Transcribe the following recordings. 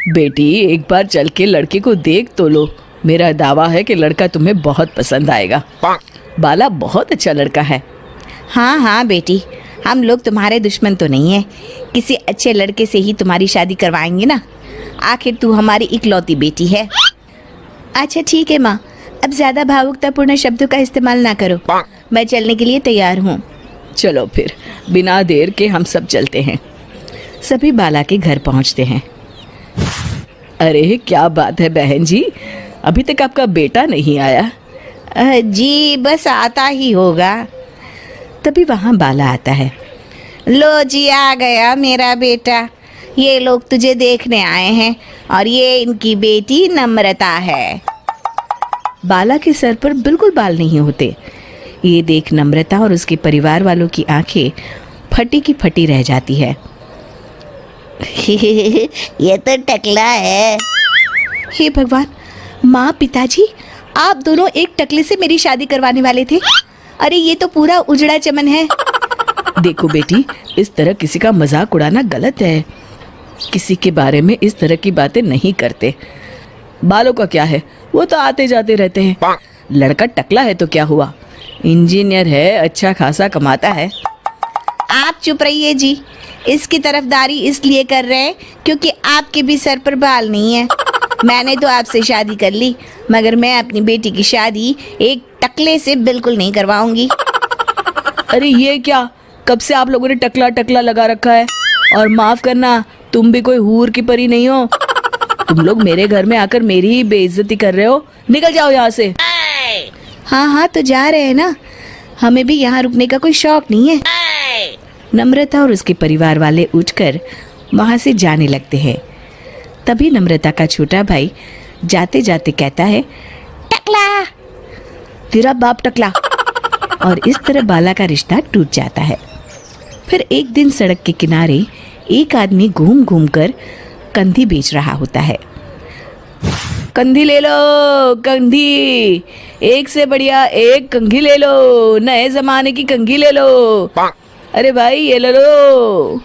बेटी एक बार चल के लड़के को देख तो लो। मेरा दावा है कि लड़का तुम्हें बहुत पसंद आएगा। बाला बहुत अच्छा लड़का है। हाँ हाँ बेटी, हम लोग तुम्हारे दुश्मन तो नहीं है। किसी अच्छे लड़के से ही तुम्हारी शादी करवाएंगे ना। आखिर तू हमारी इकलौती बेटी है। अच्छा ठीक है माँ, अब ज़्यादा भावुकतापूर्ण शब्दों का इस्तेमाल ना करो। मैं चलने के लिए तैयार हूँ। चलो फिर, बिना देर के हम सब चलते हैं। सभी बाला के घर पहुंचते हैं। अरे क्या बात है बहन जी, अभी तक आपका बेटा नहीं आया? जी बस आता ही होगा। तभी वहाँ बाला आता है। लो जी, आ गया मेरा बेटा। ये लोग तुझे देखने आए हैं और ये इनकी बेटी नम्रता है। बाला के सर पर बिल्कुल बाल नहीं होते। ये देख नम्रता और उसके परिवार वालों की आंखें फटी की फटी रह जाती है। ये तो टकला है। हे भगवान, माँ पिताजी, आप दोनों एक टकले से मेरी शादी करवाने वाले थे। अरे ये तो पूरा उजड़ा चमन है। देखो बेटी, इस तरह किसी का मजाक उड़ाना गलत है। किसी के बारे में इस तरह की बातें नहीं करते। बालों का क्या है, वो तो आते जाते रहते हैं। लड़का टकला है तो क्या हुआ, इंजीनियर है, अच्छा खासा कमाता है। आप चुप रहिए जी। इसकी तरफदारी इसलिए कर रहे हैं क्योंकि आपके भी सर पर बाल नहीं है। मैंने तो आपसे शादी कर ली, मगर मैं अपनी बेटी की शादी एक टकले से बिल्कुल नहीं करवाऊंगी। अरे ये क्या, कब से आप लोगों ने टकला टकला लगा रखा है? और माफ करना, तुम भी कोई हूर की परी नहीं हो। तुम लोग मेरे घर में आकर मेरी ही बेइज्जती कर रहे हो। निकल जाओ यहाँ से। हाँ हाँ तो जा रहे हैं ना, हमें भी यहाँ रुकने का कोई शौक नहीं है। नम्रता और उसके परिवार वाले उठकर वहाँ से जाने लगते हैं। तभी नम्रता का छोटा भाई जाते जाते कहता है, टकला, तेरा बाप टकला। और इस तरह बाला का रिश्ता टूट जाता है। फिर एक दिन सड़क के किनारे एक आदमी घूम घूम कर कंधी बेच रहा होता है। कंधी ले लो, कंधी, एक से बढ़िया एक कंघी ले लो, नए जमाने की कंघी ले लो। अरे भाई ये ले लो।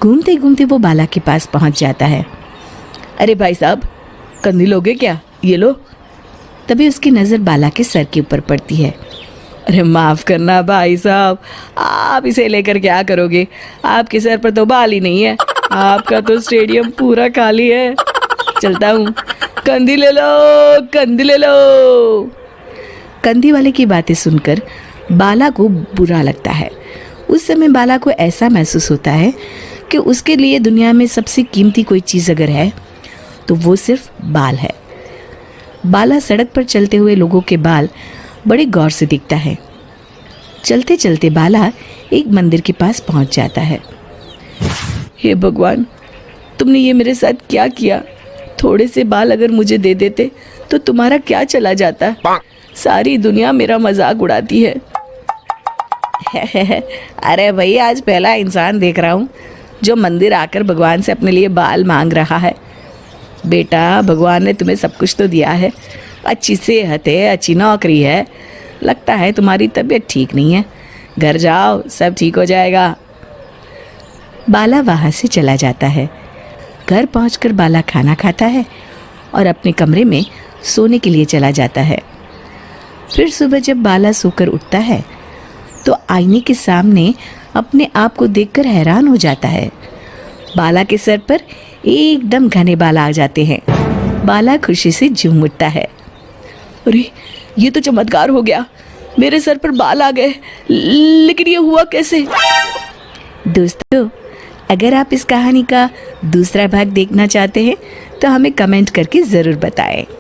घूमते घूमते वो बाला के पास पहुंच जाता है। अरे भाई साहब, कंधी लोगे क्या? ये लो। तभी उसकी नज़र बाला के सर के ऊपर पड़ती है। अरे माफ़ करना भाई साहब, आप इसे लेकर क्या करोगे? आपके सर पर तो बाल ही नहीं है। आपका तो स्टेडियम पूरा खाली है। चलता हूँ, कंधी ले लो, कंधी ले लो। कंधी वाले की बातें सुनकर बाला को बुरा लगता है। उस समय बाला को ऐसा महसूस होता है कि उसके लिए दुनिया में सबसे कीमती कोई चीज़ अगर है तो वो सिर्फ बाल है। बाला सड़क पर चलते हुए लोगों के बाल बड़े गौर से देखता है। चलते चलते बाला एक मंदिर के पास पहुंच जाता है। हे भगवान, तुमने ये मेरे साथ क्या किया? थोड़े से बाल अगर मुझे दे देते तो तुम्हारा क्या चला जाता? सारी दुनिया मेरा मजाक उड़ाती है। अरे भाई, आज पहला इंसान देख रहा हूँ जो मंदिर आकर भगवान से अपने लिए बाल मांग रहा है। बेटा, भगवान ने तुम्हें सब कुछ तो दिया है। अच्छी सेहत है, अच्छी नौकरी है। लगता है तुम्हारी तबीयत ठीक नहीं है। घर जाओ, सब ठीक हो जाएगा। बाला वहाँ से चला जाता है। घर पहुंचकर बाला खाना खाता है और अपने कमरे में सोने के लिए चला जाता है। फिर सुबह जब बाला सोकर उठता है तो आईने के सामने अपने आप को देखकर हैरान हो जाता है। बाला के सर पर एकदम घने बाल आ जाते हैं। बाला खुशी से झूम उठता है। अरे ये तो चमत्कार हो गया, मेरे सर पर बाल आ गए। लेकिन ये हुआ कैसे? दोस्तों, अगर आप इस कहानी का दूसरा भाग देखना चाहते हैं तो हमें कमेंट करके ज़रूर बताएं।